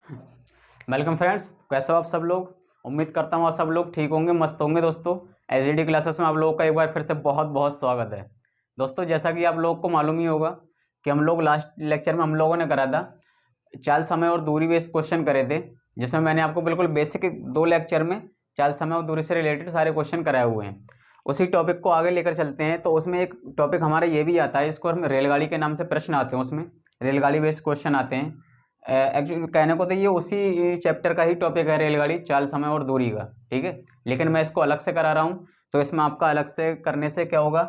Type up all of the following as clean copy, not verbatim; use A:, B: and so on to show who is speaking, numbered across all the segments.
A: Welcome friends, कैसे हो आप सब लोग। उम्मीद करता हूँ आप सब लोग ठीक होंगे, मस्त होंगे। दोस्तों एसजीडी क्लासेस में आप लोगों का एक बार फिर से बहुत बहुत स्वागत है। दोस्तों जैसा कि आप लोगों को मालूम ही होगा कि हम लोग लास्ट लेक्चर में हम लोगों ने करा था चाल, समय और दूरी बेस्ड क्वेश्चन करे थे, जिसमें मैंने आपको बिल्कुल बेसिक 2 लेक्चर में चाल, समय और दूरी से रिलेटेड सारे क्वेश्चन कराए हुए हैं। उसी टॉपिक को आगे लेकर चलते हैं। तो उसमें एक टॉपिक हमारा ये भी आता है, इसको हम रेलगाड़ी के नाम से प्रश्न आते हैं, उसमें रेलगाड़ी बेस्ड क्वेश्चन आते हैं। एक्चुअली कहने को तो ये उसी चैप्टर का ही टॉपिक है, रेलगाड़ी, चाल, समय और दूरी का, ठीक है। लेकिन मैं इसको अलग से करा रहा हूँ, तो इसमें आपका अलग से करने से क्या होगा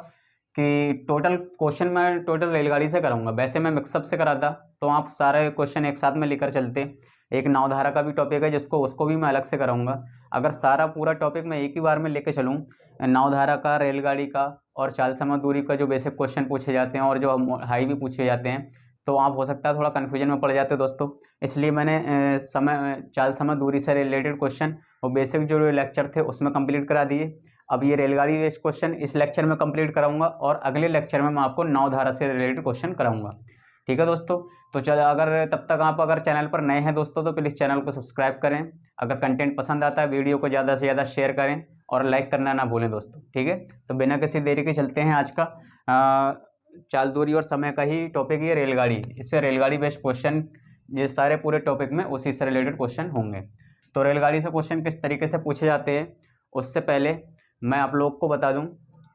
A: कि टोटल क्वेश्चन मैं टोटल रेलगाड़ी से कराऊंगा। वैसे मैं मिक्सअप से कराता तो आप सारे क्वेश्चन एक साथ में लेकर चलते। एक नावधारा का भी टॉपिक है जिसको उसको भी मैं अलग से कराऊंगा। अगर सारा पूरा टॉपिक मैं एक ही बार में लेके चलूँ, नावधारा का, रेलगाड़ी का और चाल, समय, दूरी का जो बेसिक क्वेश्चन पूछे जाते हैं और जो हाई भी पूछे जाते हैं, तो आप हो सकता है थोड़ा कन्फ्यूजन में पड़ जाते हो दोस्तों। इसलिए मैंने चाल, समय, दूरी से रिलेटेड क्वेश्चन और बेसिक जो लेक्चर थे उसमें कंप्लीट करा दिए। अब ये रेलगाड़ी बेस्ड क्वेश्चन इस लेक्चर में कंप्लीट कराऊंगा और अगले लेक्चर में मैं आपको नावधारा से रिलेटेड क्वेश्चन कराऊंगा, ठीक है दोस्तों। तो चलो, अगर तब तक आप अगर चैनल पर नए हैं दोस्तों तो प्लीज़ चैनल को सब्सक्राइब करें। अगर कंटेंट पसंद आता है वीडियो को ज़्यादा से ज़्यादा शेयर करें और लाइक करना ना भूलें दोस्तों, ठीक है। तो बिना किसी देरी के चलते हैं आज का चाल, दूरी और समय का ही टॉपिक, ये रेलगाड़ी। इससे रेलगाड़ी बेस्ड क्वेश्चन ये सारे पूरे टॉपिक में उसी से रिलेटेड क्वेश्चन होंगे। तो रेलगाड़ी से क्वेश्चन किस तरीके से पूछे जाते हैं, उससे पहले मैं आप लोग को बता दूं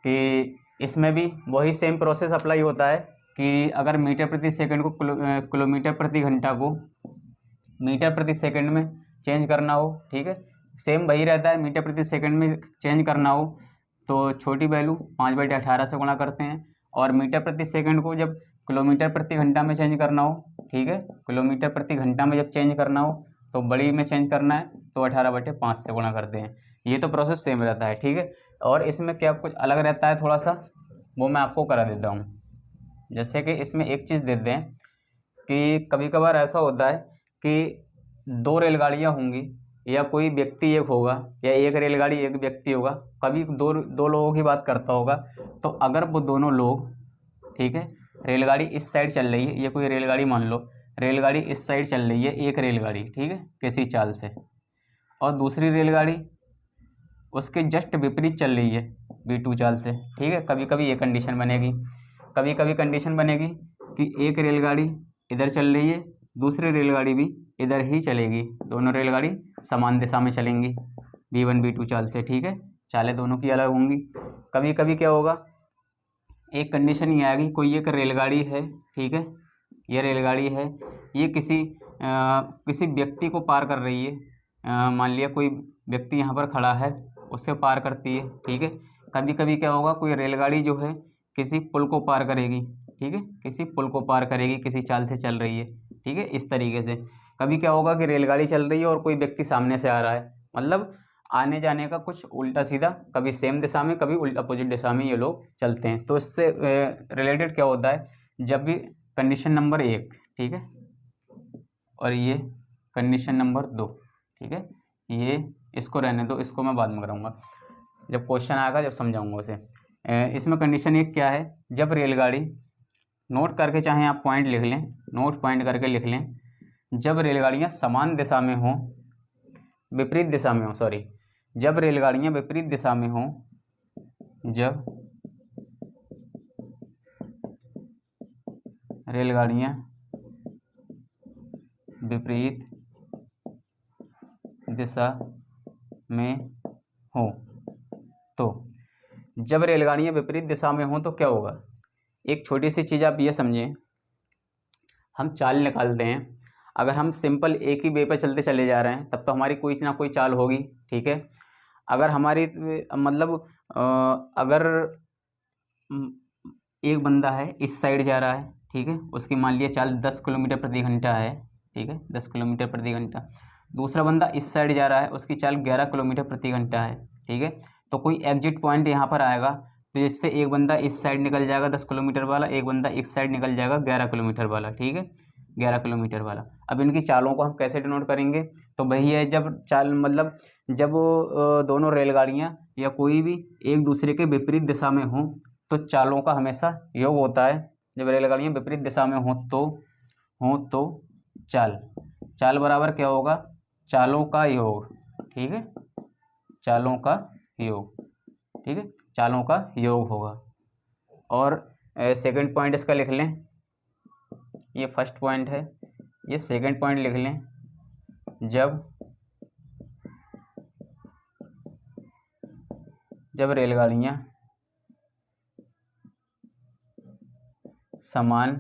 A: कि इसमें भी वही सेम प्रोसेस अप्लाई होता है कि अगर मीटर प्रति सेकंड को किलोमीटर प्रति घंटा को मीटर प्रति सेकंड में चेंज करना हो, ठीक है, सेम वही रहता है। मीटर प्रति सेकंड में चेंज करना हो तो छोटी वैल्यू 5/18 से गुणा करते हैं, और मीटर प्रति सेकंड को जब किलोमीटर प्रति घंटा में चेंज करना हो, ठीक है, किलोमीटर प्रति घंटा में जब चेंज करना हो तो बड़ी में चेंज करना है तो 18/5 से गुणा करते हैं। ये तो प्रोसेस सेम रहता है, ठीक है। और इसमें क्या कुछ अलग रहता है थोड़ा सा, वो मैं आपको करा देता हूँ। जैसे कि इसमें एक चीज़ देते हैं कि कभी कभार ऐसा होता है कि 2 रेलगाड़ियाँ होंगी या कोई व्यक्ति एक होगा या एक रेलगाड़ी एक व्यक्ति होगा, कभी दो लोगों की बात करता होगा। तो अगर वो दोनों लोग, ठीक है, रेलगाड़ी इस साइड चल रही है, ये कोई रेलगाड़ी मान लो, रेलगाड़ी इस साइड चल रही है एक रेलगाड़ी, ठीक है, किसी चाल से, और दूसरी रेलगाड़ी उसके जस्ट विपरीत चल रही है B2 चाल से, ठीक है। कभी कभी ये कंडीशन बनेगी, कभी कभी कंडीशन बनेगी कि एक रेलगाड़ी इधर चल रही है, दूसरी रेलगाड़ी भी इधर ही चलेगी, दोनों रेलगाड़ी समान दिशा में चलेंगी B1 B2 चाल से, ठीक है। चालें दोनों की अलग होंगी। कभी कभी क्या होगा, एक कंडीशन ये आएगी, कोई एक रेलगाड़ी है, ठीक है, ये रेलगाड़ी है, ये किसी व्यक्ति को पार कर रही है। मान लिया कोई व्यक्ति यहाँ पर खड़ा है, उससे पार करती है, ठीक है। कभी कभी क्या होगा, कोई रेलगाड़ी जो है किसी पुल को पार करेगी, ठीक है, किसी पुल को पार करेगी, किसी चाल से चल रही है, ठीक है, इस तरीके से। कभी क्या होगा कि रेलगाड़ी चल रही है और कोई व्यक्ति सामने से आ रहा है, मतलब आने जाने का कुछ उल्टा सीधा, कभी सेम दिशा में कभी अपोजिट दिशा में ये लोग चलते हैं। तो इससे रिलेटेड क्या होता है, जब भी कंडीशन नंबर 1, ठीक है, और ये कंडीशन नंबर 2, ठीक है, ये इसको रहने दो, इसको मैं बाद में कराऊंगा, जब क्वेश्चन आएगा जब समझाऊंगा उसे। इसमें कंडीशन 1 क्या है, जब रेलगाड़ी, नोट करके चाहे आप पॉइंट लिख लें, नोट पॉइंट करके लिख लें, जब रेलगाड़ियाँ समान दिशा में हों, विपरीत दिशा में हो, सॉरी, जब रेलगाड़ियाँ विपरीत दिशा में हों, जब रेलगाड़ियाँ विपरीत दिशा में हो, तो जब रेलगाड़ियाँ विपरीत दिशा में हों तो क्या होगा। एक छोटी सी चीज़ आप ये समझें, हम चाल निकालते हैं, अगर हम सिंपल एक ही वे पे चलते चले जा रहे हैं तब तो हमारी कोई ना कोई चाल होगी, ठीक है। अगर हमारी मतलब अगर एक बंदा है इस साइड जा रहा है, ठीक है, उसकी मान लिया चाल 10 किलोमीटर प्रति घंटा है, ठीक है, 10 किलोमीटर प्रति घंटा। दूसरा बंदा इस साइड जा रहा है, उसकी चाल 11 किलोमीटर प्रति घंटा है, ठीक है। तो कोई एग्जिट पॉइंट यहाँ पर आएगा, तो जिससे एक बंदा इस साइड निकल जाएगा 10 किलोमीटर वाला, एक बंदा इस साइड निकल जाएगा 11 किलोमीटर वाला, ठीक है, 11 किलोमीटर वाला। अब इनकी चालों को हम कैसे डिनोट करेंगे, तो वही है, जब चाल मतलब जब दोनों रेलगाड़ियाँ या कोई भी एक दूसरे के विपरीत दिशा में हों तो चालों का हमेशा योग होता है। जब रेलगाड़ियाँ विपरीत दिशा में हों तो चाल, चाल बराबर क्या होगा, चालों का योग, ठीक है, चालों का योग, ठीक है, चालों का योग होगा। और सेकंड पॉइंट इसका लिख लें, ये फर्स्ट पॉइंट है, ये सेकंड पॉइंट लिख लें, जब रेलगाड़ियाँ समान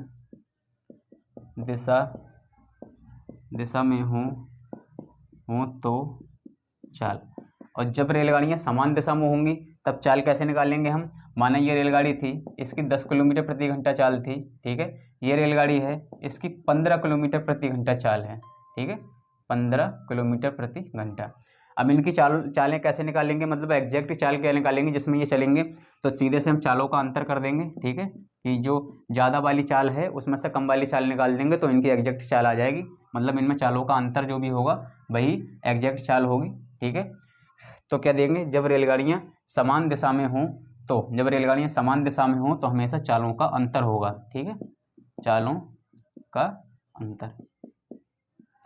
A: दिशा में हों तो चाल। और जब रेलगाड़ियाँ समान दिशा में होंगी तब चाल कैसे निकालेंगे हम। माना ये रेलगाड़ी थी, इसकी 10 किलोमीटर प्रति घंटा चाल थी, ठीक है, ये रेलगाड़ी है, इसकी 15 किलोमीटर प्रति घंटा चाल है, ठीक है, 15 किलोमीटर प्रति घंटा। अब इनकी चालें कैसे निकालेंगे, मतलब एग्जैक्ट चाल क्या निकालेंगे जिसमें ये चलेंगे, तो सीधे से हम चालों का अंतर कर देंगे, ठीक है, कि जो ज़्यादा वाली चाल है उसमें से कम वाली चाल निकाल देंगे तो इनकी एग्जैक्ट चाल आ जाएगी। मतलब इनमें चालों का अंतर जो भी होगा वही एग्जैक्ट चाल होगी, ठीक है। तो क्या देंगे, जब रेलगाड़ियाँ समान दिशा में हों तो, जब रेलगाड़ियाँ समान दिशा में हों तो हमेशा चालों का अंतर होगा, ठीक है, चालों का अंतर।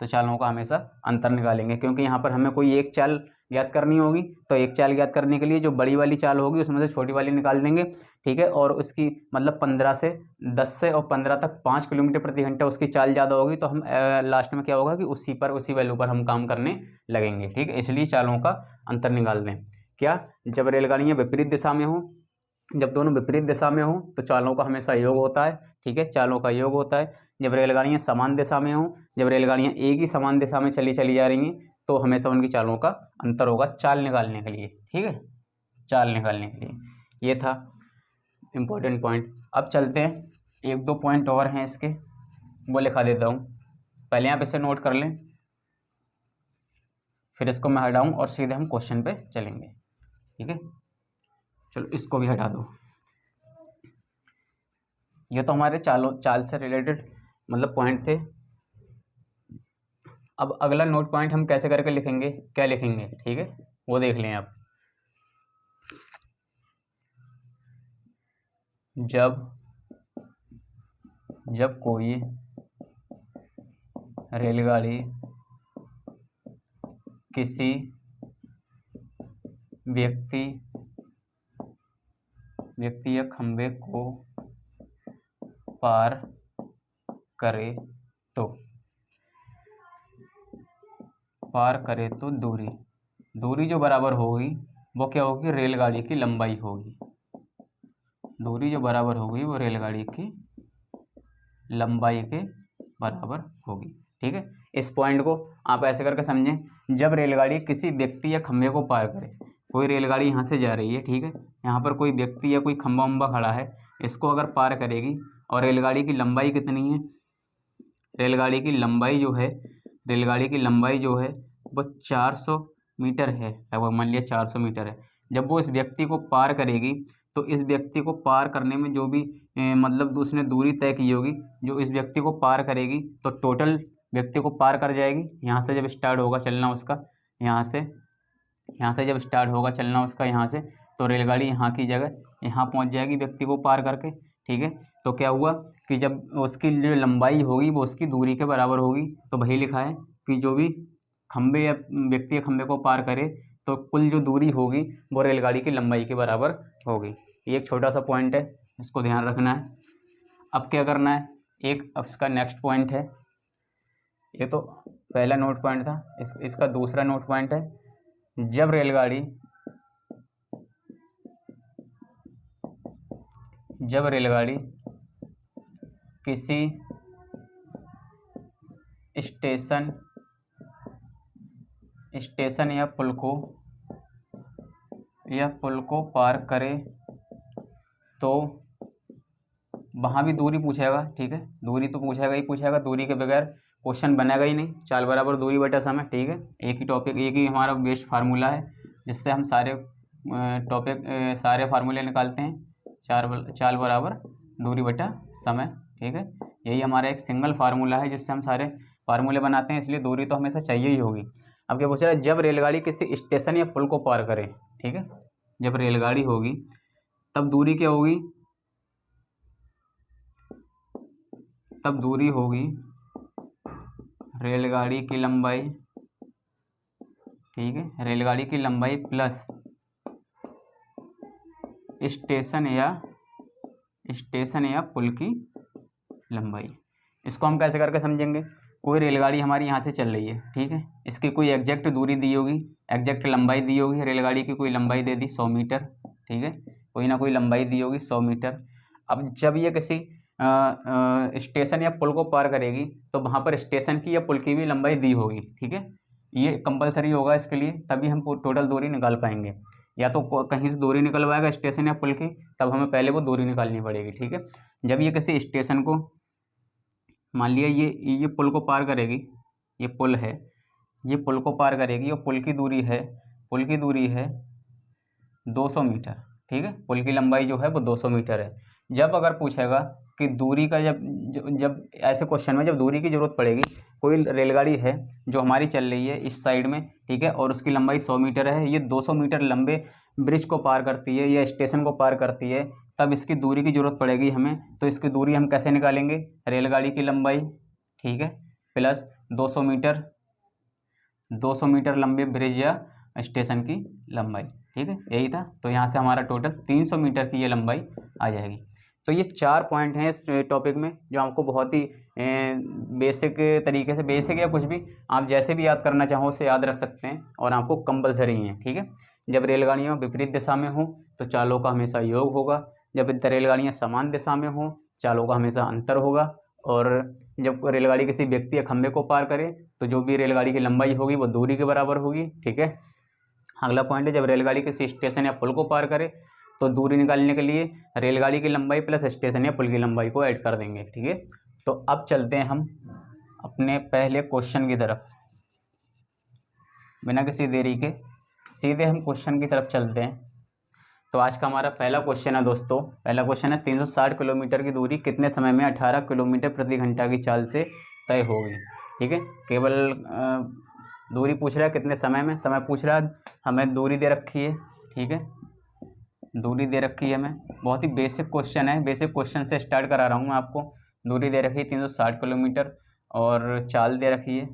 A: तो चालों का हमेशा अंतर निकालेंगे, क्योंकि यहाँ पर हमें कोई एक चाल ज्ञात करनी होगी, तो एक चाल ज्ञात करने के लिए जो बड़ी वाली चाल होगी उसमें से छोटी वाली निकाल देंगे, ठीक है। और उसकी मतलब 15 से 10 से और 15 तक 5 किलोमीटर प्रति घंटा उसकी चाल ज़्यादा होगी, तो हम लास्ट में क्या होगा कि उसी वैल्यू पर हम काम करने लगेंगे, ठीक है। इसलिए चालों का अंतर निकाल दें। क्या, जब रेलगाड़ियाँ विपरीत दिशा में हों, जब दोनों विपरीत दिशा में हों तो चालों का हमेशा योग होता है, ठीक है, चालों का योग होता है। जब रेलगाड़ियाँ समान दिशा में हों, जब रेलगाड़ियाँ एक ही समान दिशा में चली जा रही हैं तो हमेशा उनकी चालों का अंतर होगा चाल निकालने के लिए, ठीक है, चाल निकालने के लिए। ये था इम्पोर्टेंट पॉइंट। अब चलते हैं, एक दो पॉइंट और हैं इसके, वो लिखा देता हूँ, पहले आप इसे नोट कर लें, फिर इसको मैं हटाऊँ और सीधे हम क्वेश्चन पे चलेंगे, ठीक है। चलो इसको भी हटा दो। ये तो हमारे चाल से रिलेटेड मतलब पॉइंट थे। अब अगला नोट पॉइंट हम कैसे करके लिखेंगे, क्या लिखेंगे, ठीक है, वो देख लें आप। जब कोई रेलगाड़ी किसी व्यक्ति या खंभे को पार करे तो दूरी जो बराबर होगी वो क्या होगी, रेलगाड़ी की लंबाई होगी। दूरी जो बराबर होगी वो रेलगाड़ी की लंबाई के बराबर होगी, ठीक है। इस पॉइंट को आप ऐसे करके समझें, जब रेलगाड़ी किसी व्यक्ति या खंभे को पार करे, कोई रेलगाड़ी यहाँ से जा रही है, ठीक है, यहाँ पर कोई व्यक्ति या कोई खंभा उम्बा खड़ा है, इसको अगर पार करेगी और रेलगाड़ी की लंबाई कितनी है, रेलगाड़ी की लंबाई जो है वो 400 मीटर है, लगभग मान लिया 400 मीटर है। जब वो इस व्यक्ति को पार करेगी तो इस व्यक्ति को पार करने में जो भी मतलब उसने दूरी तय की होगी, जो इस व्यक्ति को पार करेगी तो टोटल व्यक्ति को पार कर जाएगी। यहाँ से जब स्टार्ट होगा चलना उसका, यहाँ से जब स्टार्ट होगा चलना उसका यहाँ से, तो रेलगाड़ी यहाँ की जगह यहाँ पहुँच जाएगी व्यक्ति को पार करके, ठीक है। तो क्या हुआ कि जब उसकी जो लंबाई होगी वो उसकी दूरी के बराबर होगी, तो वही लिखा है कि जो भी खंभे या व्यक्ति या खंभे को पार करे तो कुल जो दूरी होगी वो रेलगाड़ी की लंबाई के बराबर होगी। ये एक छोटा सा पॉइंट है, इसको ध्यान रखना है। अब क्या करना है, अब इसका नेक्स्ट पॉइंट है, ये तो पहला नोट पॉइंट था, इसका दूसरा नोट पॉइंट है, जब रेलगाड़ी किसी स्टेशन या पुल को पार करे तो वहाँ भी दूरी पूछेगा, ठीक है, दूरी तो पूछेगा, दूरी के बगैर क्वेश्चन बनेगा ही नहीं। चाल बराबर दूरी बटा समय, ठीक है, एक ही टॉपिक, एक ही हमारा बेस्ट फार्मूला है जिससे हम सारे फार्मूले निकालते हैं। चाल बराबर दूरी बटा समय, ठीक है, यही हमारा एक सिंगल फार्मूला है जिससे हम सारे फार्मूले बनाते हैं, इसलिए दूरी तो हमेशा चाहिए ही होगी। अब क्या पूछ रहा है, जब रेलगाड़ी किसी स्टेशन या पुल को पार करे, ठीक है, जब रेलगाड़ी होगी तब दूरी क्या होगी, तब दूरी होगी रेलगाड़ी की लंबाई, ठीक है, रेलगाड़ी की लंबाई प्लस स्टेशन या पुल की लंबाई। इसको हम कैसे करके समझेंगे? कोई रेलगाड़ी हमारी यहाँ से चल रही है, ठीक है, इसकी कोई एग्जैक्ट दूरी दी होगी, एग्जैक्ट लंबाई दी होगी, रेलगाड़ी की कोई लंबाई दे दी 100 मीटर, ठीक है, कोई ना कोई लंबाई दी होगी 100 मीटर। अब जब ये किसी स्टेशन या पुल को पार करेगी तो वहाँ पर स्टेशन की या पुल की भी लंबाई दी होगी, ठीक है, ये कंपलसरी होगा इसके लिए, तभी हम टोटल दूरी निकाल पाएंगे। या तो कहीं से दूरी निकलवाएगा स्टेशन या पुल की, तब हमें पहले वो दूरी निकालनी पड़ेगी, ठीक है। जब ये किसी स्टेशन को, मान लिया ये पुल को पार करेगी, ये पुल है, ये पुल को पार करेगी और पुल की दूरी है 200 मीटर, ठीक है, पुल की लंबाई जो है वो 200 मीटर है। जब अगर पूछेगा कि दूरी का, जब ऐसे क्वेश्चन में जब दूरी की ज़रूरत पड़ेगी, कोई रेलगाड़ी है जो हमारी चल रही है इस साइड में, ठीक है, और उसकी लंबाई 100 मीटर है, ये 200 मीटर लंबे ब्रिज को पार करती है या स्टेशन को पार करती है, तब इसकी दूरी की ज़रूरत पड़ेगी हमें। तो इसकी दूरी हम कैसे निकालेंगे? रेलगाड़ी की लंबाई, ठीक है, प्लस 200 मीटर लंबे ब्रिज या स्टेशन की लंबाई, ठीक है, यही था। तो यहाँ से हमारा टोटल 300 मीटर की ये लंबाई आ जाएगी। तो ये 4 पॉइंट हैं इस टॉपिक में जो आपको बहुत ही बेसिक तरीके से, बेसिक या कुछ भी आप जैसे भी याद करना चाहो उसे याद रख सकते हैं और आपको कंपलसरी हैं, ठीक है। जब रेलगाड़ियाँ विपरीत दिशा में हों तो चालों का हमेशा योग होगा, जब रेलगाड़ियाँ समान दिशा में हों चालों का हमेशा अंतर होगा, और जब रेलगाड़ी किसी व्यक्ति या खंभे को पार करे तो जो भी रेलगाड़ी की लंबाई होगी वो दूरी के बराबर होगी, ठीक है। अगला पॉइंट है, जब रेलगाड़ी किसी स्टेशन या पुल को पार करे तो दूरी निकालने के लिए रेलगाड़ी की लंबाई प्लस स्टेशन या पुल की लंबाई को ऐड कर देंगे, ठीक है। तो अब चलते हैं हम अपने पहले क्वेश्चन की तरफ, बिना किसी देरी के सीधे हम क्वेश्चन की तरफ चलते हैं। तो आज का हमारा पहला क्वेश्चन है दोस्तों, पहला क्वेश्चन है 360 किलोमीटर की दूरी कितने समय में 18 किलोमीटर प्रति घंटा की चाल से तय होगी, ठीक है। केवल दूरी पूछ रहा है, कितने समय में, समय पूछ रहा है, हमें दूरी दे रखी है, ठीक है, दूरी दे रखी है हमें। बहुत ही बेसिक क्वेश्चन है, बेसिक क्वेश्चन से स्टार्ट करा रहा हूँ मैं आपको। दूरी दे रखी है 360 किलोमीटर और चाल दे रखी है,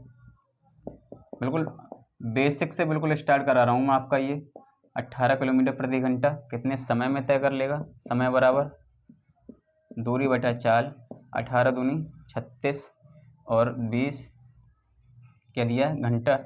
A: बिल्कुल बेसिक से बिल्कुल स्टार्ट करा रहा हूँ मैं आपका। ये 18 किलोमीटर प्रति घंटा कितने समय में तय कर लेगा? समय बराबर दूरी बटा चाल, 18 दूनी 36 और 20 क्या दिया घंटा,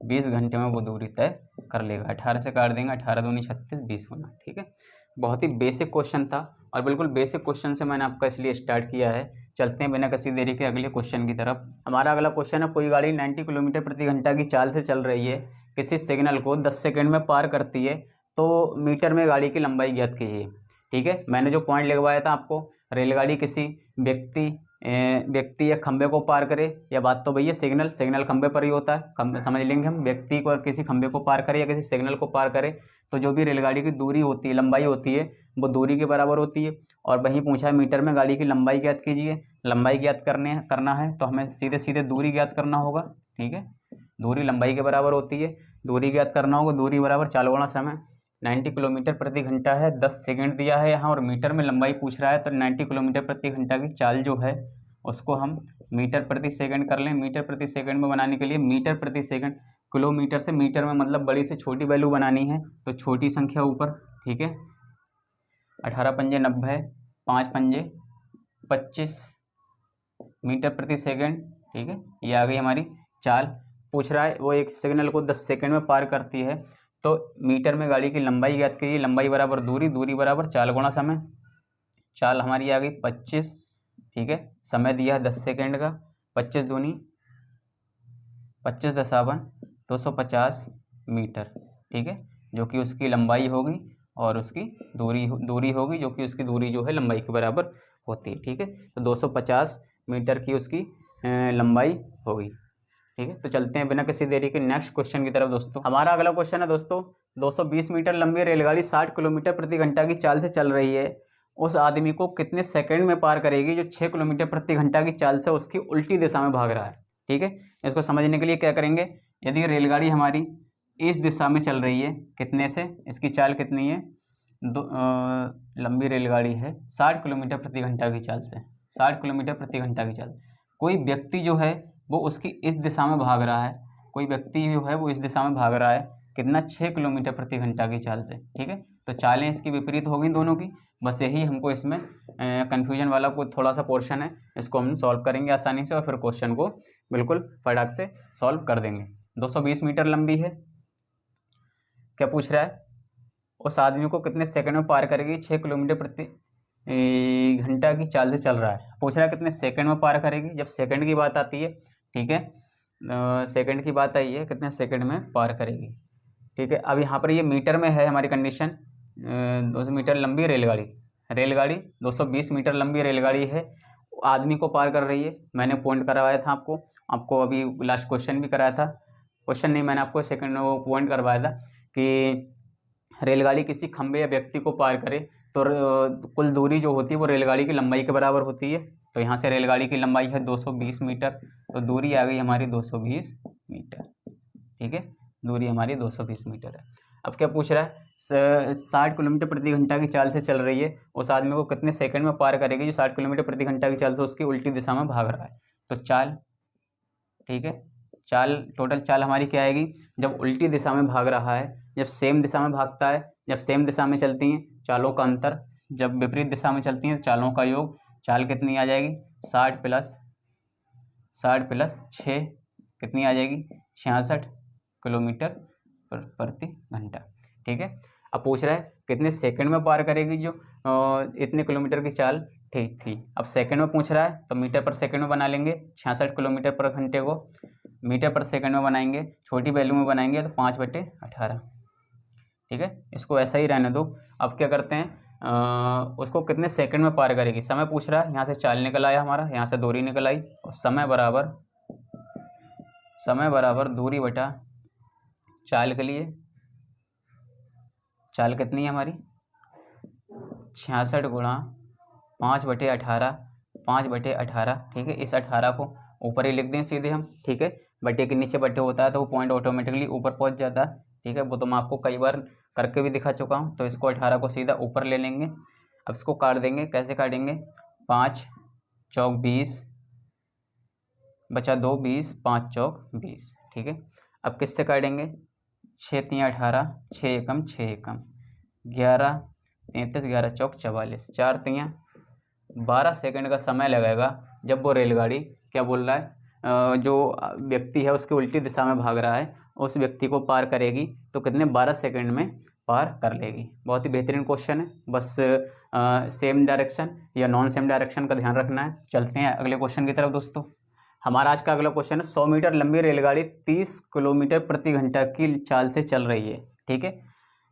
A: 20 घंटे में वो दूरी तय कर लेगा। 18 से काट देंगे, 18 दूनी 36, 20 होना, ठीक है। बहुत ही बेसिक क्वेश्चन था और बिल्कुल बेसिक क्वेश्चन से मैंने आपका इसलिए स्टार्ट किया है। चलते हैं बिना किसी देरी के अगले क्वेश्चन की तरफ। हमारा अगला क्वेश्चन है, कोई गाड़ी 90 किलोमीटर प्रति घंटा की चाल से चल रही है, किसी सिग्नल को 10 सेकंड में पार करती है, तो मीटर में गाड़ी की लंबाई ज्ञात कीजिए, ठीक है। मैंने जो पॉइंट लिखवाया था आपको, रेलगाड़ी किसी व्यक्ति या खंबे को पार करे, या बात तो भैया सिग्नल खंबे पर ही होता है, खंबे समझ लेंगे हम, व्यक्ति को और किसी खंबे को पार करे या किसी सिग्नल को पार करे, तो जो भी रेलगाड़ी की दूरी होती है, लंबाई होती है, वो दूरी के बराबर होती है। और वहीं पूछा है मीटर में गाड़ी की लंबाई ज्ञात कीजिए। लंबाई ज्ञात करना है तो हमें सीधे दूरी ज्ञात करना होगा, ठीक है, दूरी लंबाई के बराबर होती है, दूरी ज्ञात करना होगा, दूरी बराबर चाल गुणा समय। 90 किलोमीटर प्रति घंटा है, 10 सेकंड दिया है यहाँ, और मीटर में लंबाई पूछ रहा है, तो 90 किलोमीटर प्रति घंटा की चाल जो है उसको हम मीटर प्रति सेकंड कर लें। मीटर प्रति सेकंड में बनाने के लिए मीटर प्रति सेकंड, किलोमीटर से मीटर में मतलब बड़ी से छोटी वैल्यू बनानी है, तो छोटी संख्या ऊपर, ठीक है। 18 पंजे 90, 5 पंजे 25 मीटर प्रति सेकंड, ठीक है, ये आ गई हमारी चाल। पूछ रहा है वो एक सिग्नल को 10 सेकंड में पार करती है, तो मीटर में गाड़ी की लंबाई ज्ञात कीजिए। लंबाई बराबर दूरी बराबर चाल गुणा समय। चाल हमारी आ गई 25, ठीक है, समय दिया है 10 सेकंड का, 25 दूनी 25 दसावन 250 मीटर, ठीक है, जो कि उसकी लंबाई होगी, और उसकी दूरी होगी जो कि उसकी दूरी जो है लंबाई के बराबर होती है, ठीक है। तो 250 मीटर की उसकी लंबाई होगी, ठीक है। तो चलते हैं बिना किसी देरी के नेक्स्ट क्वेश्चन की तरफ दोस्तों। हमारा अगला क्वेश्चन है दोस्तों, 220 मीटर लंबी रेलगाड़ी 60 किलोमीटर प्रति घंटा की चाल से चल रही है, उस आदमी को कितने सेकंड में पार करेगी जो 6 किलोमीटर प्रति घंटा की चाल से उसकी उल्टी दिशा में भाग रहा है, ठीक है। इसको समझने के लिए क्या करेंगे, यदि रेलगाड़ी हमारी इस दिशा में चल रही है, कितने से, इसकी चाल कितनी है, लंबी रेलगाड़ी है 60 किलोमीटर प्रति घंटा की चाल से, 60 किलोमीटर प्रति घंटा की चाल। कोई व्यक्ति जो है वो उसकी इस दिशा में भाग रहा है, कोई व्यक्ति जो है वो इस दिशा में भाग रहा है कितना, 6 किलोमीटर प्रति घंटा की चाल से। ठीक है, तो चालें इसकी विपरीत हो गई दोनों की। बस यही हमको इसमें कन्फ्यूजन वाला कोई थोड़ा सा पोर्शन है, इसको हम सॉल्व करेंगे आसानी से और फिर क्वेश्चन को बिल्कुल फटाक से सॉल्व कर देंगे। 220 मीटर लंबी है। क्या पूछ रहा है, उस आदमी को कितने सेकंड में पार करेगी, 6 किलोमीटर प्रति घंटा की चाल से चल रहा है। पूछ रहा है कितने सेकंड में पार करेगी। जब सेकंड की बात आती है, ठीक है, सेकंड की बात आई है, कितने सेकंड में पार करेगी। ठीक है, अब यहाँ पर ये मीटर में है हमारी कंडीशन। 200 मीटर लंबी रेलगाड़ी 220 मीटर लंबी रेलगाड़ी है, आदमी को पार कर रही है। मैंने पॉइंट करवाया था आपको अभी लास्ट क्वेश्चन भी कराया था, क्वेश्चन नहीं, मैंने आपको सेकंड वो पॉइंट करवाया था कि रेलगाड़ी किसी खंबे या व्यक्ति को पार करे तो कुल दूरी जो होती है वो रेलगाड़ी की लंबाई के बराबर होती है। तो यहाँ से रेलगाड़ी की लंबाई है 220 मीटर, तो दूरी आ गई हमारी 220 मीटर। ठीक है, दूरी हमारी 220 मीटर है। अब क्या पूछ रहा है, 60 किलोमीटर प्रति घंटा की चाल से चल रही है, उस आदमी को कितने सेकंड में पार करेगी जो 60 किलोमीटर प्रति घंटा की चाल से उसकी उल्टी दिशा में भाग रहा है। तो चाल, ठीक है, चाल, टोटल चाल हमारी क्या आएगी, जब उल्टी दिशा में भाग रहा है, जब सेम दिशा में भागता है, जब सेम दिशा में चलती हैं चालों का अंतर, जब विपरीत दिशा में चलती हैं चालों का योग, चाल कितनी आ जाएगी, 60 प्लस 6 कितनी आ जाएगी, 66 किलोमीटर प्रति घंटा। ठीक है, अब पूछ रहा है कितने सेकंड में पार करेगी जो इतने किलोमीटर की चाल ठीक थी। अब सेकंड में पूछ रहा है तो मीटर पर सेकंड में बना लेंगे, 66 किलोमीटर पर घंटे को मीटर पर सेकंड में बनाएंगे, छोटी वैल्यू में बनाएंगे तो 5/18। ठीक है, इसको ऐसा ही रहने दो। अब क्या करते हैं, उसको कितने सेकंड में पार करेगी, समय पूछ रहा है। यहाँ से चाल निकल आया हमारा, यहाँ से दूरी निकल आई, और समय बराबर दूरी बटा चाल के लिए, चाल कितनी है हमारी, 66 गुणा 5/18। ठीक है, इस 18 को ऊपर ही लिख दें सीधे हम। ठीक है, बटे के नीचे बटे होता है तो वो पॉइंट ऑटोमेटिकली ऊपर पहुंच जाता है। ठीक है, वो तो मैं आपको कई बार करके भी दिखा चुका हूँ। तो इसको 18 को सीधा ऊपर ले लेंगे। अब इसको काट देंगे, कैसे काटेंगे, 5 चौक 20 बचा 2 20, 5 चौक 20। ठीक है, अब किससे काटेंगे, 6 3 18, 6 एकम 6 एकम 11 33, 11 चौक 44, 4 3 12 सेकंड का समय लगेगा जब वो रेलगाड़ी, क्या बोल रहा है, जो व्यक्ति है उसके उल्टी दिशा में भाग रहा है, उस व्यक्ति को पार करेगी तो कितने, 12 सेकंड में पार कर लेगी। बहुत ही बेहतरीन क्वेश्चन है, बस सेम डायरेक्शन या नॉन सेम डायरेक्शन का ध्यान रखना है। चलते हैं अगले क्वेश्चन की तरफ दोस्तों। हमारा आज का अगला क्वेश्चन है, 100 मीटर लंबी रेलगाड़ी 30 किलोमीटर प्रति घंटा की चाल से चल रही है। ठीक है,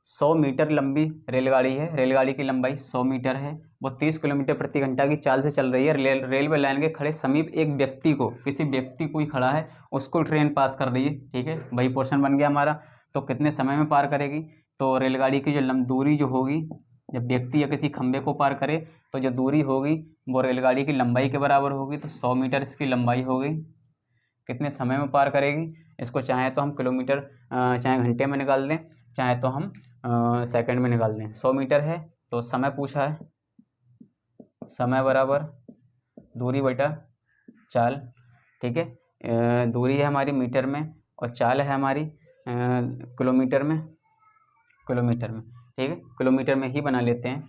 A: 100 मीटर लंबी रेलगाड़ी है, रेलगाड़ी की लंबाई 100 मीटर है, वो 30 किलोमीटर प्रति घंटा की चाल से चल रही है। रेलवे लाइन के खड़े समीप एक व्यक्ति को, किसी व्यक्ति को ही खड़ा है, उसको ट्रेन पास कर रही है। ठीक है, वही पोर्शन बन गया हमारा। तो कितने समय में पार करेगी, तो रेलगाड़ी की जो दूरी जो होगी, जब व्यक्ति या किसी खंबे को पार करे तो जो दूरी होगी वो रेलगाड़ी की लंबाई के बराबर होगी। तो 100 मीटर इसकी लंबाई होगी, कितने समय में पार करेगी, इसको चाहे तो हम किलोमीटर चाहे घंटे में निकाल दें, चाहे तो हम सेकंड में निकाल दें। 100 मीटर है तो समय पूछा है, समय बराबर दूरी बटा चाल। ठीक है, दूरी है हमारी मीटर में और चाल है हमारी किलोमीटर में। ठीक है, किलोमीटर में ही बना लेते हैं।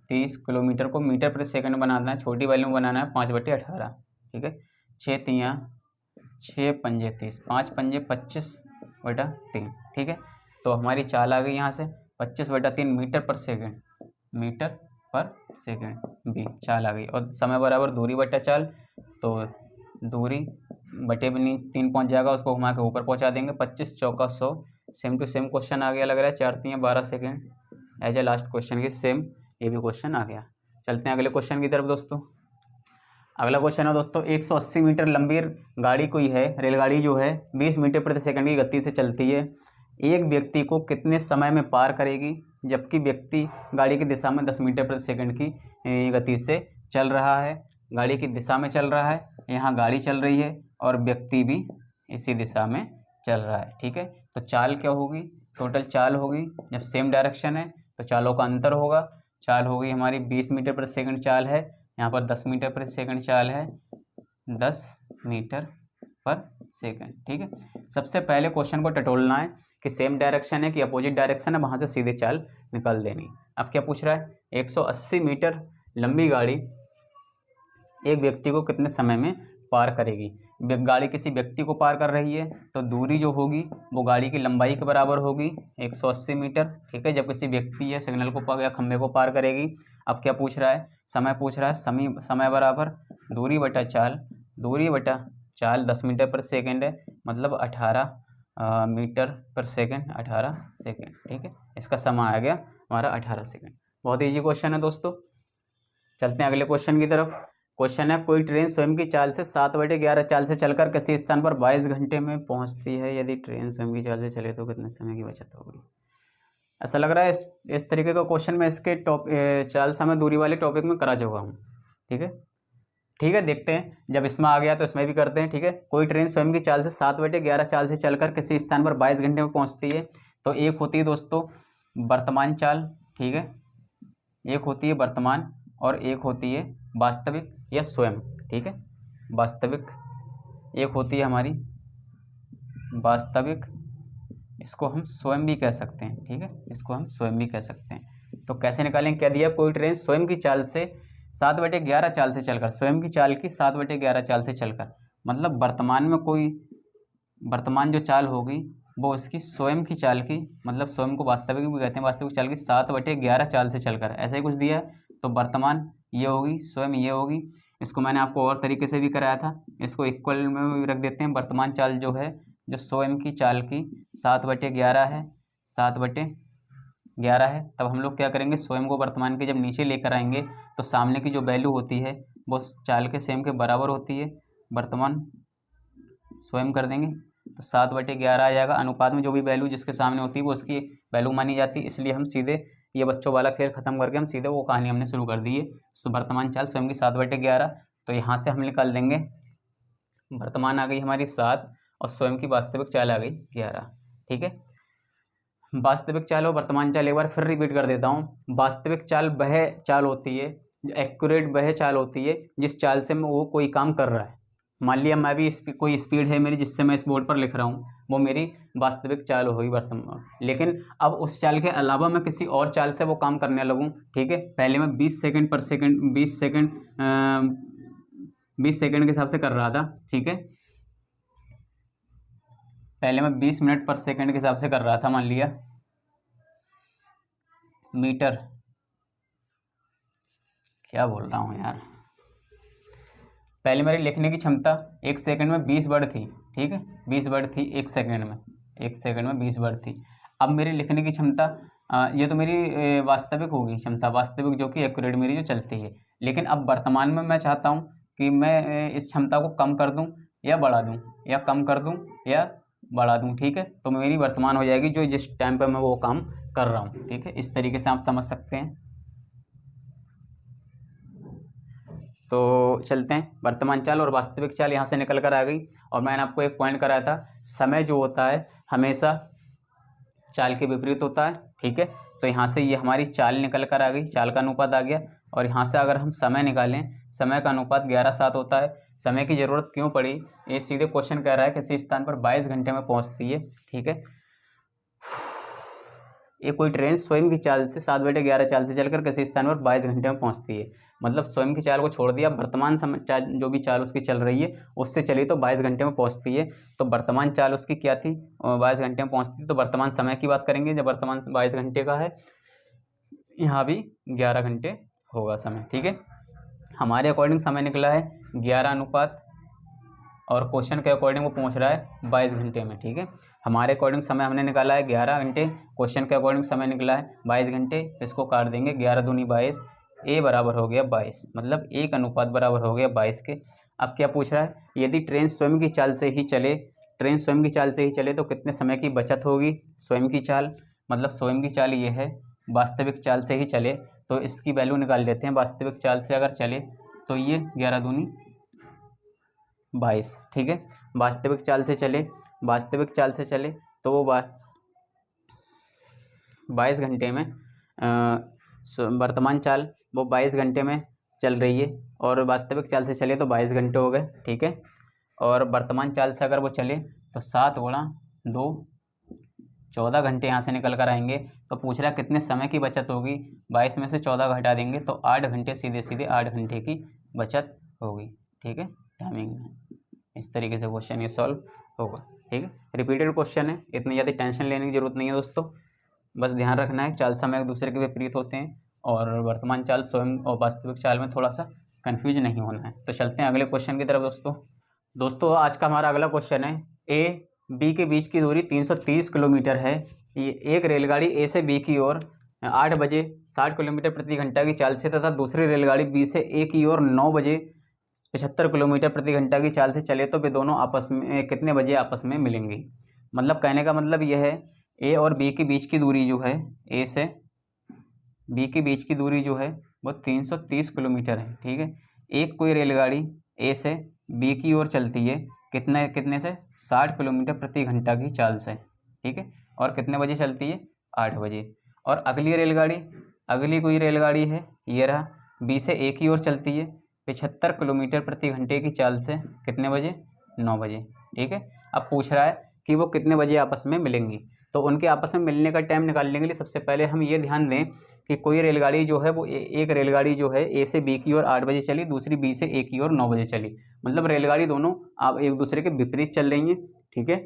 A: 30 किलोमीटर को मीटर प्रति सेकंड बनाना है, छोटी वैल्यू में बनाना है, 5/18। ठीक है, 6 3 6 पंजे 30, 5 पंजे 25/3। ठीक है, तो हमारी चाल आ गई यहाँ से 25/3 मीटर पर सेकंड भी चाल आ गई। और समय बराबर दूरी बटा चाल, तो दूरी बटे भी 3 पहुँच जाएगा, उसको घुमा के ऊपर पहुँचा देंगे। 25 चौका 100, सेम टू सेम क्वेश्चन आ गया लग रहा है। 4 3 12 second as a last question की सेम ये भी क्वेश्चन आ गया। चलते हैं अगले क्वेश्चन की तरफ दोस्तों। अगला क्वेश्चन है दोस्तों, 180 मीटर लंबी गाड़ी कोई है, रेलगाड़ी जो है 20 मीटर प्रति सेकंड की गति से चलती है। एक व्यक्ति को कितने समय में पार करेगी, जबकि व्यक्ति गाड़ी की दिशा में 10 मीटर प्रति सेकंड की गति से चल रहा है। गाड़ी की दिशा में चल रहा है, यहाँ गाड़ी चल रही है और व्यक्ति भी इसी दिशा में चल रहा है। ठीक है, तो चाल क्या होगी, टोटल चाल होगी, जब सेम डायरेक्शन है तो चालों का अंतर होगा। चाल होगी हमारी 20 मीटर प्रति सेकंड चाल है, यहाँ पर 10 मीटर प्रति सेकंड चाल है, 10 मीटर पर सेकेंड। ठीक है, सबसे पहले क्वेश्चन को टटोलना है कि सेम डायरेक्शन है कि अपोजिट डायरेक्शन है, वहाँ से सीधे चाल निकाल देनी। अब क्या पूछ रहा है, 180 मीटर लंबी गाड़ी एक व्यक्ति को कितने समय में पार करेगी। गाड़ी किसी व्यक्ति को पार कर रही है तो दूरी जो होगी वो गाड़ी की लंबाई के बराबर होगी 180 मीटर। ठीक है, जब किसी व्यक्ति या सिग्नल को या खंभे को पार करेगी। अब क्या पूछ रहा है, समय पूछ रहा है, समय बराबर दूरी बटा चाल, दूरी बटा चाल 10 मीटर पर सेकेंड है, मतलब 18 मीटर पर सेकेंड, 18 सेकेंड। ठीक है, इसका समय आ गया हमारा 18 सेकेंड। बहुत ईजी क्वेश्चन है दोस्तों। चलते हैं अगले क्वेश्चन की तरफ। क्वेश्चन है, कोई ट्रेन स्वयं की चाल से 7/11 चाल से चलकर किसी स्थान पर 22 घंटे में पहुंचती है। यदि ट्रेन स्वयं की चाल से चले तो कितने समय की बचत होगी। ऐसा लग रहा है इस तरीके का क्वेश्चन मैं इसके चाल समय दूरी वाले टॉपिक में करा चुका हूँ। ठीक है, देखते हैं, जब इसमें आ गया तो इसमें भी करते हैं। ठीक है, कोई ट्रेन स्वयं की चाल से 7/11 चाल से चलकर किसी स्थान पर 22 घंटे में पहुँचती है। तो एक होती है दोस्तों वर्तमान चाल, ठीक है, एक होती है वर्तमान और एक होती है वास्तविक या स्वयं। ठीक है, वास्तविक एक होती है हमारी वास्तविक, इसको हम स्वयं भी कह सकते हैं। ठीक है, इसको हम स्वयं भी कह सकते हैं। तो कैसे निकालेंगे, क्या दिया, कोई ट्रेन स्वयं की चाल से 7/11 चाल से चलकर, स्वयं की चाल की 7/11 चाल से चलकर, मतलब वर्तमान में कोई वर्तमान जो चाल होगी वो उसकी स्वयं की चाल की, मतलब स्वयं को वास्तविक भी कहते हैं, वास्तविक चाल की 7/11 चाल से चलकर, ऐसा ही कुछ दिया है। तो वर्तमान ये होगी, स्वयं ये होगी। इसको मैंने आपको और तरीके से भी कराया था, इसको इक्वल में भी रख देते हैं। वर्तमान चाल जो है, जो स्वयं की चाल की 7/11 है, 7/11 है, तब हम लोग क्या करेंगे, स्वयं को वर्तमान के जब नीचे लेकर आएंगे तो सामने की जो वैल्यू होती है वो चाल के सेम के बराबर होती है। वर्तमान स्वयं कर देंगे तो 7/11 आ जाएगा। अनुपात में जो भी वैल्यू जिसके सामने होती है वो उसकी वैल्यू मानी जाती है, इसलिए हम सीधे ये बच्चों वाला खेल खत्म करके हम सीधे वो कहानी हमने शुरू कर दी है। तो वर्तमान चाल स्वयं की 7/11, तो यहाँ से हम निकाल देंगे वर्तमान आ गई हमारी 7 और स्वयं की वास्तविक चाल आ गई 11। ठीक है, वास्तविक चाल और वर्तमान चाल एक बार फिर रिपीट कर देता हूँ। वास्तविक चाल वह चाल होती है, एक्यूरेट वह चाल होती है जिस चाल से वो कोई काम कर रहा है। मान लिया मैं भी कोई स्पीड है मेरी जिससे मैं इस बोर्ड पर लिख रहा हूँ, वो मेरी वास्तविक चाल होगी वर्तमान। लेकिन अब उस चाल के अलावा मैं किसी और चाल से वो काम करने लगूँ। ठीक है, पहले मैं 20 सेकंड पर सेकंड 20 सेकंड के हिसाब से कर रहा था। ठीक है, पहले मैं 20 मिनट पर सेकंड के हिसाब से कर रहा था, मान लिया मीटर, क्या बोल रहा हूँ यार, पहले मेरी लिखने की क्षमता 1 सेकंड में 20 वर्ड थी। ठीक है, 20 वर्ड थी 1 सेकंड में, 1 सेकंड में 20 वर्ड थी। अब मेरी लिखने की क्षमता ये तो मेरी वास्तविक होगी क्षमता, वास्तविक जो कि एक्यूरेट मेरी जो चलती है। लेकिन अब वर्तमान में मैं चाहता हूँ कि मैं इस क्षमता को कम कर दूँ या बढ़ा दूँ, या कम कर दूँ या बढ़ा दूँ। ठीक है, तो मेरी वर्तमान हो जाएगी जो जिस टाइम पर मैं वो काम कर रहा हूँ। ठीक है, इस तरीके से आप समझ सकते हैं। तो चलते हैं, वर्तमान चाल और वास्तविक चाल यहाँ से निकल कर आ गई। और मैंने आपको एक पॉइंट कराया था, समय जो होता है हमेशा चाल के विपरीत होता है। ठीक है, तो यहाँ से ये हमारी चाल निकल कर आ गई, चाल का अनुपात आ गया। और यहाँ से अगर हम समय निकालें, समय का अनुपात 11:7 होता है। समय की ज़रूरत क्यों पड़ी, ये सीधे क्वेश्चन कह रहा है किसी स्थान पर 22 घंटे में पहुँचती है। ठीक है, ये कोई ट्रेन स्वयं की चाल से 7/11 चाल से चलकर किसी स्थान पर 22 घंटे में पहुंचती है। मतलब स्वयं की चाल को छोड़ दिया, वर्तमान समय जो भी चाल उसकी चल रही है उससे चली तो 22 घंटे में पहुंचती है। तो वर्तमान चाल उसकी क्या थी, 22 घंटे में पहुंचती, तो वर्तमान समय की बात करेंगे। जब वर्तमान 22 घंटे का है, यहाँ भी 11 घंटे होगा समय। ठीक है, हमारे अकॉर्डिंग समय निकला है 11 अनुपात, और क्वेश्चन के अकॉर्डिंग वो पहुंच रहा है 22 घंटे में। ठीक है, हमारे अकॉर्डिंग समय हमने निकाला है 11 घंटे, क्वेश्चन के अकॉर्डिंग समय निकला है 22 घंटे। तो इसको काट देंगे, 11 दूनी 22, ए बराबर हो गया 22, मतलब 1 अनुपात बराबर हो गया 22 के। अब क्या पूछ रहा है, यदि ट्रेन स्वयं की चाल से ही चले, ट्रेन स्वयं की चाल से ही चले तो कितने समय की बचत होगी। स्वयं की चाल मतलब स्वयं की चाल ये है, वास्तविक चाल से ही चले तो इसकी वैल्यू निकाल देते हैं। वास्तविक चाल से अगर चले तो ये 11 दूनी 22। ठीक है, वास्तविक चाल से चले, वास्तविक चाल से चले तो वो 22 घंटे में, वर्तमान चाल वो 22 घंटे में चल रही है, और वास्तविक चाल से चले तो 22 घंटे हो गए। ठीक है, और वर्तमान चाल से अगर वो चले तो 7 गुणा 2 14 घंटे यहाँ से निकल कर आएंगे। तो पूछ रहा है कितने समय की बचत होगी, 22 में से 14 घटा देंगे तो 8 घंटे, सीधे सीधे 8 घंटे की बचत होगी। ठीक है, टाइमिंग में इस तरीके से क्वेश्चन ये सॉल्व होगा। ठीक है, रिपीटेड क्वेश्चन है, इतनी ज़्यादा टेंशन लेने की जरूरत नहीं है दोस्तों, बस ध्यान रखना है चाल समय एक दूसरे के विपरीत होते हैं और वर्तमान चाल स्वयं और वास्तविक चाल में थोड़ा सा कन्फ्यूज नहीं होना है। तो चलते हैं अगले क्वेश्चन की तरफ दोस्तों आज का हमारा अगला क्वेश्चन है, ए बी के बीच की दूरी 330 किलोमीटर है। ये एक रेलगाड़ी ए से बी की ओर 8 बजे 60 किलोमीटर प्रति घंटा की चाल से तथा दूसरी रेलगाड़ी बी से ए की ओर 9 बजे 75 किलोमीटर प्रति घंटा की चाल से चले तो वे दोनों आपस में कितने बजे आपस में मिलेंगी। मतलब कहने का मतलब यह है ए और बी के बीच की दूरी जो है, ए से बी के बीच की दूरी जो है वो 330 किलोमीटर है। ठीक है, एक कोई रेलगाड़ी ए से बी की ओर चलती है कितने से 60 किलोमीटर प्रति घंटा की चाल से। ठीक है, और कितने बजे चलती है, 8 बजे। और अगली कोई रेलगाड़ी है, ये रहा, बी से ए की ओर चलती है 75 किलोमीटर प्रति घंटे की चाल से कितने बजे, 9 बजे। ठीक है, अब पूछ रहा है कि वो कितने बजे आपस में मिलेंगी। तो उनके आपस में मिलने का टाइम निकालने के लिए सबसे पहले हम ये ध्यान दें कि कोई रेलगाड़ी जो है वो एक रेलगाड़ी जो है ए से बी की ओर 8 बजे चली, दूसरी बी से ए की ओर 9 बजे चली। मतलब रेलगाड़ी दोनों आप एक दूसरे के विपरीत चल रही हैं। ठीक है,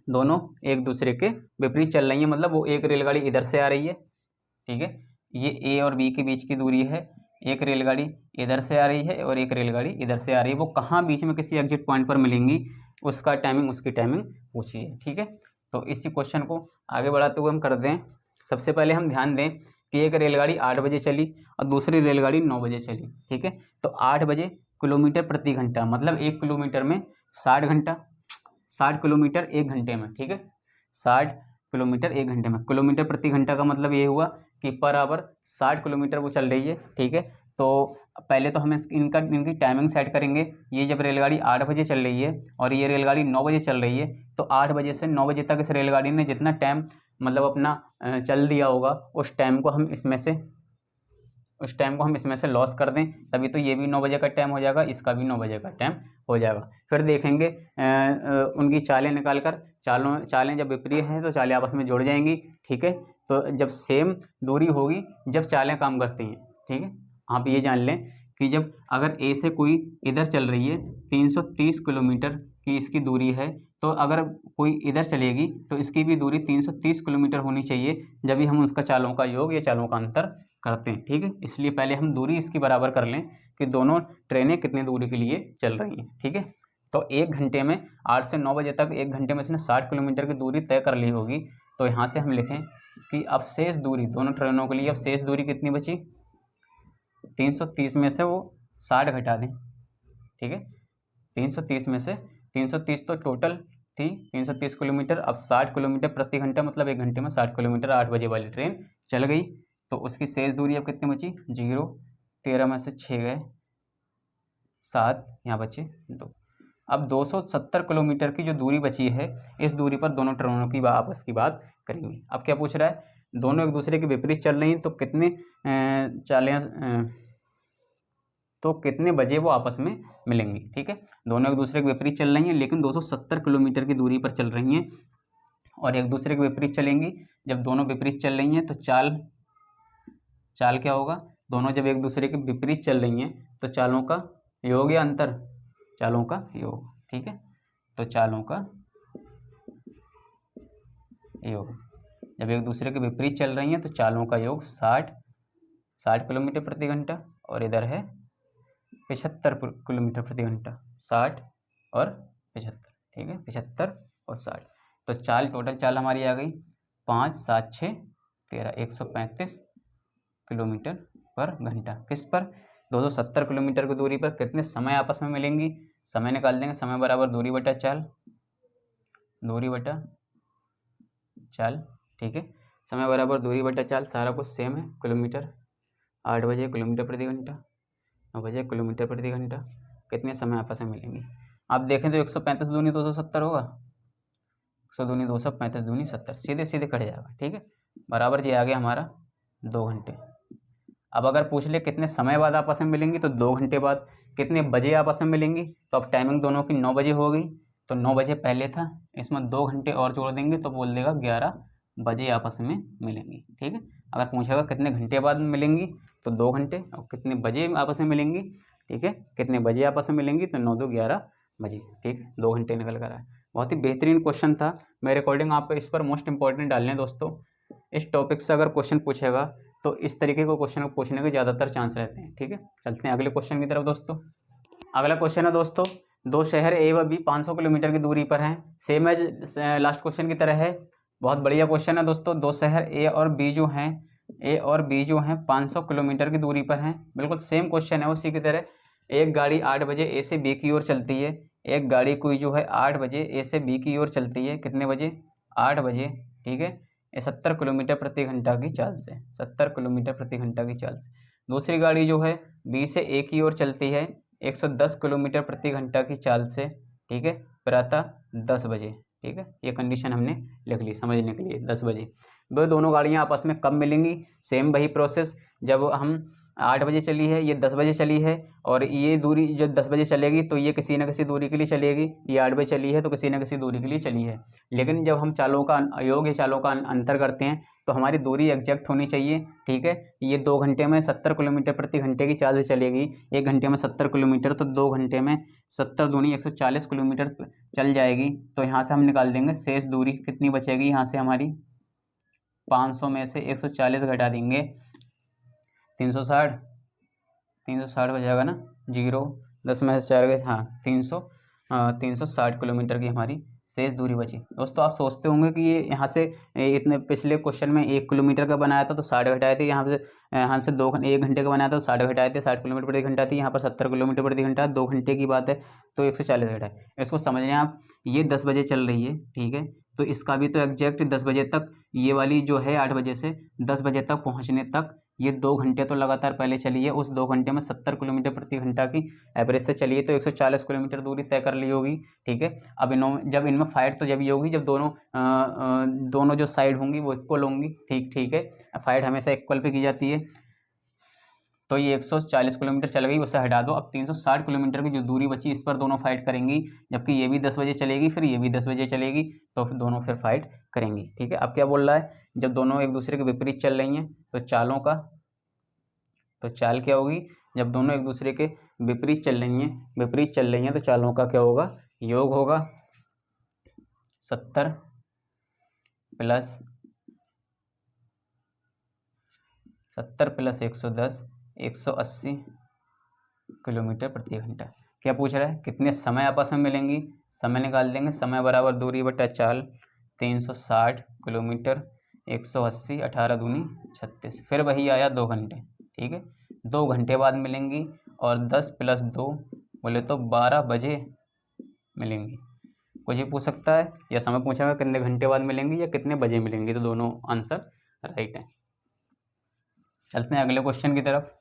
A: दोनों एक दूसरे के विपरीत चल रही हैं, मतलब वो एक रेलगाड़ी इधर से आ रही है। ठीक है, ये ए और बी के बीच की दूरी है, एक रेलगाड़ी इधर से आ रही है और एक रेलगाड़ी इधर से आ रही है। वो कहाँ बीच में किसी एग्जिट पॉइंट पर मिलेंगी उसकी टाइमिंग पूछी है। ठीक है, तो इसी क्वेश्चन को आगे बढ़ाते हुए हम कर दें। सबसे पहले हम ध्यान दें कि एक रेलगाड़ी 8 बजे चली और दूसरी रेलगाड़ी 9 बजे चली। ठीक है, तो 8 बजे किलोमीटर प्रति घंटा, मतलब 1 किलोमीटर में 60 घंटा, 60 किलोमीटर 1 घंटे में। ठीक है, 60 किलोमीटर 1 घंटे में, किलोमीटर प्रति घंटा का मतलब ये हुआ कि पर आवर 60 किलोमीटर वो चल रही है। ठीक है, तो पहले तो हम इनकी टाइमिंग सेट करेंगे। ये जब रेलगाड़ी 8 बजे चल रही है और ये रेलगाड़ी 9 बजे चल रही है, तो 8 बजे से 9 बजे तक इस रेलगाड़ी ने जितना टाइम मतलब अपना चल दिया होगा उस टाइम को हम इसमें से लॉस कर दें, तभी तो ये भी 9 बजे का टाइम हो जाएगा, इसका भी 9 बजे का टाइम हो जाएगा। फिर देखेंगे उनकी चालें निकाल कर, चालें जब विपरीत हैं तो चालें आपस में जुड़ जाएंगी। ठीक है, तो जब सेम दूरी होगी जब चालें काम करती हैं। ठीक है, आप ये जान लें कि जब अगर ए से कोई इधर चल रही है 330 किलोमीटर की इसकी दूरी है, तो अगर कोई इधर चलेगी तो इसकी भी दूरी 330 किलोमीटर होनी चाहिए, जब भी हम उसका चालों का योग या चालों का अंतर करते हैं। ठीक है, इसलिए पहले हम दूरी इसकी बराबर कर लें कि दोनों ट्रेनें कितनी दूरी के लिए चल रही हैं। ठीक है, तो 1 घंटे में 8 से 9 बजे तक 1 घंटे में इसने 60 किलोमीटर की दूरी तय कर ली होगी। तो यहाँ से हम लिखें कि अब शेष दूरी दोनों ट्रेनों के लिए अब शेष दूरी कितनी बची, 330 में से वो 60 घटा दें। ठीक है, 330 में से 330 तो टोटल थी 330 किलोमीटर, अब 60 किलोमीटर प्रति घंटा, मतलब 1 घंटे में 60 किलोमीटर 8 बजे वाली ट्रेन चल गई। तो उसकी शेष दूरी अब कितनी बची, 0, 13 में से 6 गए 7, यहाँ बचे 2। अब 270 किलोमीटर की जो दूरी बची है, इस दूरी पर दोनों ट्रेनों की आपस की बात करेंगे। अब क्या पूछ रहा है, दोनों एक दूसरे के विपरीत चल रही हैं तो कितने बजे वो आपस में मिलेंगी। ठीक है, दोनों एक दूसरे के विपरीत चल रही हैं लेकिन 270 किलोमीटर की दूरी पर चल रही हैं और एक दूसरे के विपरीत चलेंगी। जब दोनों विपरीत चल रही हैं तो चाल क्या होगा, दोनों जब एक दूसरे के विपरीत चल रही हैं तो चालों का योग या अंतर, चालों का योग। ठीक है, तो चालों का योग, जब एक दूसरे के विपरीत चल रही हैं तो चालों का योग 60 किलोमीटर प्रति घंटा और इधर है 75 किलोमीटर प्रति घंटा, 60 और 75। ठीक है, 75 और 60, तो टोटल चाल हमारी आ गई 5, 7, 6, 13, 135 किलोमीटर पर घंटा। किस पर, 270 किलोमीटर की दूरी पर कितने समय आपस में मिलेंगी। समय निकाल देंगे, समय बराबर दूरी बटा चाल। ठीक है, समय बराबर दूरी बटा चाल, सारा कुछ सेम है। किलोमीटर 8 बजे किलोमीटर प्रति घंटा, 9 बजे किलोमीटर प्रति घंटा, कितने समय आपस में मिलेंगी। आप देखें तो 135 दूनी 270 होगा, 100 दूनी 235 दूनी 70, सीधे सीधे कट जाएगा। ठीक है, बराबर ये आ गया हमारा 2 घंटे। अब अगर पूछ ले कितने समय बाद आपस में मिलेंगी तो 2 घंटे बाद, कितने बजे आपस में मिलेंगी, तो अब टाइमिंग दोनों की 9 बजे हो गई, तो 9 बजे पहले था, इसमें 2 घंटे और जोड़ देंगे तो बोल देगा 11 बजे आपस में मिलेंगी। ठीक है, अगर पूछेगा कितने घंटे बाद मिलेंगी तो 2 घंटे, और कितने बजे आपस में मिलेंगी, ठीक है, कितने बजे आपस में मिलेंगी तो 9 2 11 बजे। ठीक है, 2 घंटे निकल कर आए। बहुत ही बेहतरीन क्वेश्चन था, मेरे अकॉर्डिंग आप इस पर मोस्ट इंपॉर्टेंट डालने दोस्तों। इस टॉपिक से अगर क्वेश्चन पूछेगा तो इस तरीके को क्वेश्चन पूछने के ज़्यादातर चांस रहते हैं। ठीक है, चलते हैं अगले क्वेश्चन की तरफ दोस्तों। अगला क्वेश्चन है दोस्तों, दो शहर ए व बी 500 किलोमीटर की दूरी पर हैं, सेम एज लास्ट क्वेश्चन की तरह है। बहुत बढ़िया क्वेश्चन है दोस्तों। दो शहर ए और बी जो हैं 500 किलोमीटर की दूरी पर हैं, बिल्कुल सेम क्वेश्चन है उसी की तरह। एक गाड़ी 8 बजे ए से बी की ओर चलती है, एक गाड़ी कोई जो है 8 बजे ए से बी की ओर चलती है, कितने बजे, 8 बजे। ठीक है, 70 किलोमीटर प्रति घंटा की चाल से, 70 किलोमीटर प्रति घंटा की चाल से। दूसरी गाड़ी जो है बी से ए की ओर चलती है 110 किलोमीटर प्रति घंटा की चाल से। ठीक है, प्रातः 10 बजे। ठीक है, ये कंडीशन हमने लिख ली समझने के लिए, 10 बजे। वो दोनों गाड़ियाँ आपस में कब मिलेंगी, सेम वही प्रोसेस। जब हम 8 बजे चली है, ये 10 बजे चली है, और ये दूरी जो 10 बजे चलेगी तो ये किसी न किसी दूरी के लिए चलेगी, ये 8 बजे चली है तो किसी न किसी दूरी के लिए चली है। लेकिन जब हम चालों का योग या चालों का अंतर करते हैं तो हमारी दूरी एग्जैक्ट होनी चाहिए। ठीक है, ये 2 घंटे में 70 किलोमीटर प्रति घंटे की चाल से चलेगी, 1 घंटे में 70 किलोमीटर, तो 2 घंटे में 70 दूनी 140 किलोमीटर चल जाएगी। तो यहाँ से हम निकाल देंगे शेष दूरी कितनी बचेगी, यहाँ से हमारी 500 में से 140 घटा देंगे, 360 हो जाएगा ना, 0 10 में से 4 गए, हाँ 360 किलोमीटर की हमारी शेष दूरी बची। दोस्तों आप सोचते होंगे कि ये यहाँ से इतने पिछले क्वेश्चन में 1 किलोमीटर का बनाया था तो 60 घटाए थे, यहाँ से 1 घंटे का बनाया था तो 60 घटाए थे, 60 किलोमीटर प्रति घंटा थी, यहाँ पर 70 किलोमीटर प्रति घंटा, 2 घंटे की बात है तो 140 घटाए। इसको समझ आप, ये 10 बजे चल रही है, ठीक है, तो इसका भी तो एग्जैक्ट 10 बजे तक, ये वाली जो है 8 बजे से 10 बजे तक पहुँचने तक ये 2 घंटे तो लगातार पहले चली है, उस 2 घंटे में 70 किलोमीटर प्रति घंटा की एवरेज से चलिए तो 140 किलोमीटर दूरी तय कर ली होगी। ठीक है, अब जब इनमें फाइट तो जब ये होगी जब दोनों जो साइड होंगी वो इक्वल होंगी। ठीक है, फाइट हमेशा इक्वल पे की जाती है, तो ये 140 किलोमीटर चल गई, उससे हटा दो। अब 360 किलोमीटर की जो दूरी बची इस पर दोनों फाइट करेंगी, जबकि ये भी 10 बजे चलेगी, फिर ये भी 10 बजे चलेगी, तो फिर दोनों फिर फाइट करेंगी। ठीक है, अब क्या बोल रहा है, जब दोनों एक दूसरे के विपरीत चल रही हैं तो चाल क्या होगी, जब दोनों एक दूसरे के विपरीत चल रही हैं तो चालों का क्या होगा, योग होगा। 70 प्लस 110 180 किलोमीटर प्रति घंटा। क्या पूछ रहा है, कितने समय आपस में मिलेंगी, समय निकाल देंगे, समय बराबर दूरी बटा चाल, 360 किलोमीटर 180, 18 दूनी 36, फिर वही आया 2 घंटे। ठीक है, 2 घंटे बाद मिलेंगी, और 10 प्लस 2 बोले तो 12 बजे मिलेंगी। कुछ ही पूछ सकता है, या समय पूछेगा कितने घंटे बाद मिलेंगी या कितने बजे मिलेंगी, तो दोनों आंसर राइट है। चलते हैं अगले क्वेश्चन की तरफ।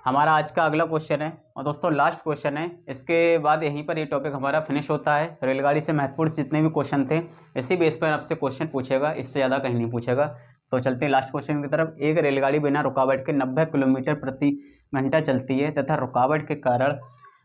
A: हमारा आज का अगला क्वेश्चन है, और दोस्तों लास्ट क्वेश्चन है, इसके बाद यहीं पर ये टॉपिक हमारा फिनिश होता है। रेलगाड़ी से महत्वपूर्ण जितने भी क्वेश्चन थे इसी बेस पर आपसे क्वेश्चन पूछेगा, इससे ज़्यादा कहीं नहीं पूछेगा। तो चलते हैं लास्ट क्वेश्चन की तरफ। एक रेलगाड़ी बिना रुकावट के 90 किलोमीटर प्रति घंटा चलती है तथा रुकावट के कारण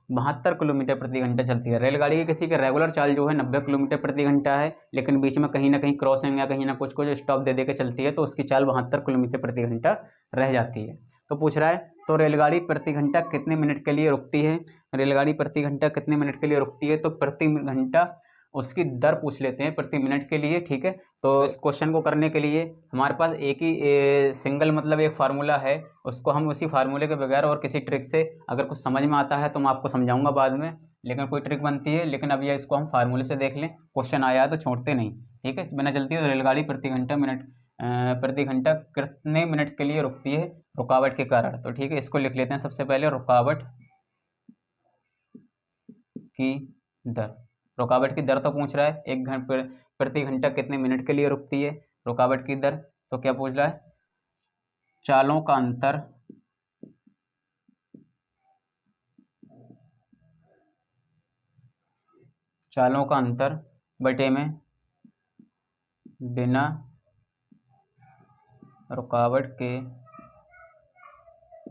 A: 72 किलोमीटर प्रति घंटा चलती है। रेलगाड़ी की किसी के रेगुलर चाल जो है 90 किलोमीटर प्रति घंटा है, लेकिन बीच में कहीं ना कहीं क्रॉसिंग या कहीं ना कुछ स्टॉप दे के चलती है, तो उसकी चाल 72 किलोमीटर प्रति घंटा रह जाती है। तो पूछ रहा है, तो रेलगाड़ी प्रति घंटा कितने मिनट के लिए रुकती है, रेलगाड़ी प्रति घंटा कितने मिनट के लिए रुकती है, तो प्रति घंटा उसकी दर पूछ लेते हैं प्रति मिनट के लिए। ठीक है, तो इस क्वेश्चन को करने के लिए हमारे पास एक ही सिंगल मतलब एक फार्मूला है, उसको हम उसी फार्मूले के बगैर और किसी ट्रिक से अगर कुछ समझ में आता है तो मैं आपको समझाऊंगा बाद में, लेकिन कोई ट्रिक बनती है, लेकिन अब ये इसको हम फार्मूले से देख लें, क्वेश्चन आया है तो छोड़ते नहीं। ठीक है, बिना चलती है, तो रेलगाड़ी प्रति घंटा कितने मिनट के लिए रुकती है रुकावट के कारण। तो ठीक है, इसको लिख लेते हैं सबसे पहले, रुकावट की दर। रुकावट की दर तो पूछ रहा है, प्रति घंटा कितने मिनट के लिए रुकती है रुकावट की दर। तो क्या पूछ रहा है, चालों का अंतर बटे में बिना रुकावट के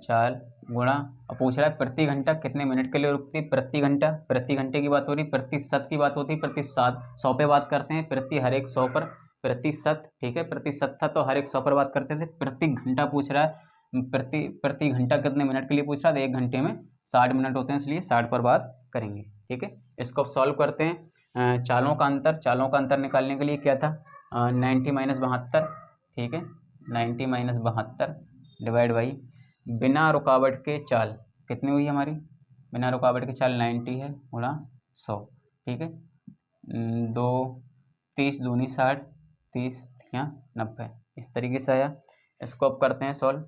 A: चाल गुणा, और पूछ रहा है प्रति घंटा कितने मिनट के लिए रुकती है। प्रति घंटा, प्रति घंटे की बात हो रही, प्रतिशत की बात होती है, प्रतिशत 100 पे बात करते हैं, प्रति हर एक 100 पर, प्रतिशत, ठीक है, प्रतिशत था तो हर एक 100 पर बात करते थे। प्रति घंटा पूछ रहा है, प्रति घंटा कितने मिनट के लिए पूछ रहा है, 1 घंटे में 60 मिनट होते हैं, इसलिए 60 पर बात करेंगे। ठीक है, इसको अब सॉल्व करते हैं। चालों का अंतर निकालने के लिए क्या था, 90 माइनस 72, ठीक है, 90 माइनस 72 डिवाइड बाई बिना रुकावट के चाल कितनी हुई हमारी, बिना रुकावट के चाल 90 है गुणा 100, ठीक है, 2 30 दूनी 60, 30 या 90, इस तरीके से आया। इसको अब करते हैं सॉल्व।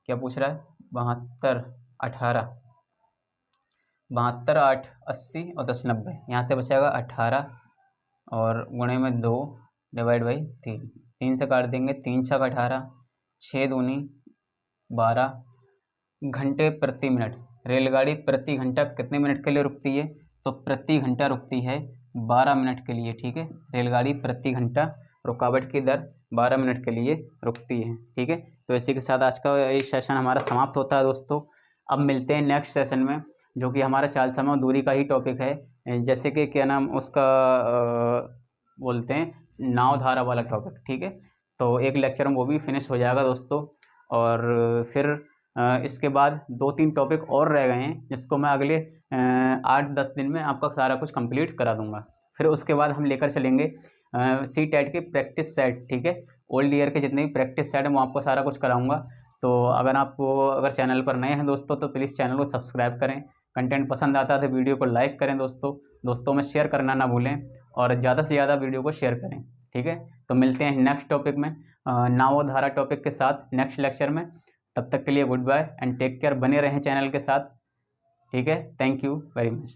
A: क्या पूछ रहा है, 72 18, 72 8 80 और 10 90, यहाँ से बचेगा 18 और गुणे में 2 डिवाइड बाई 3 से काट देंगे, 3 छक 18, 6 दूनी 12 घंटे प्रति मिनट। रेलगाड़ी प्रति घंटा कितने मिनट के लिए रुकती है, तो प्रति घंटा रुकती है 12 मिनट के लिए, ठीक है, रेलगाड़ी प्रति घंटा रुकावट की दर 12 मिनट के लिए रुकती है। ठीक है, तो इसी के साथ आज का ये सेशन हमारा समाप्त होता है दोस्तों। अब मिलते हैं नेक्स्ट सेशन में, जो कि हमारा चाल समय और दूरी का ही टॉपिक है, जैसे कि क्या नाम उसका बोलते हैं, नाव धारा वाला टॉपिक। ठीक है, तो एक लेक्चर में वो भी फिनिश हो जाएगा दोस्तों, और फिर इसके बाद 2-3 टॉपिक और रह गए हैं, जिसको मैं अगले 8-10 दिन में आपका सारा कुछ कंप्लीट करा दूंगा। फिर उसके बाद हम लेकर चलेंगे CTET के प्रैक्टिस सेट, ठीक है, ओल्ड ईयर के जितने भी प्रैक्टिस सेट हैं वो आपको सारा कुछ कराऊंगा। तो अगर चैनल पर नए हैं दोस्तों तो प्लीज़ चैनल को सब्सक्राइब करें, कंटेंट पसंद आता है तो वीडियो को लाइक करें दोस्तों में शेयर करना ना भूलें, और ज़्यादा से ज़्यादा वीडियो को शेयर करें। ठीक है, तो मिलते हैं नेक्स्ट टॉपिक में, नाव धारा टॉपिक के साथ नेक्स्ट लेक्चर में। तब तक के लिए good bye and take care, बने रहें चैनल के साथ। ठीक है, थैंक यू वेरी मच।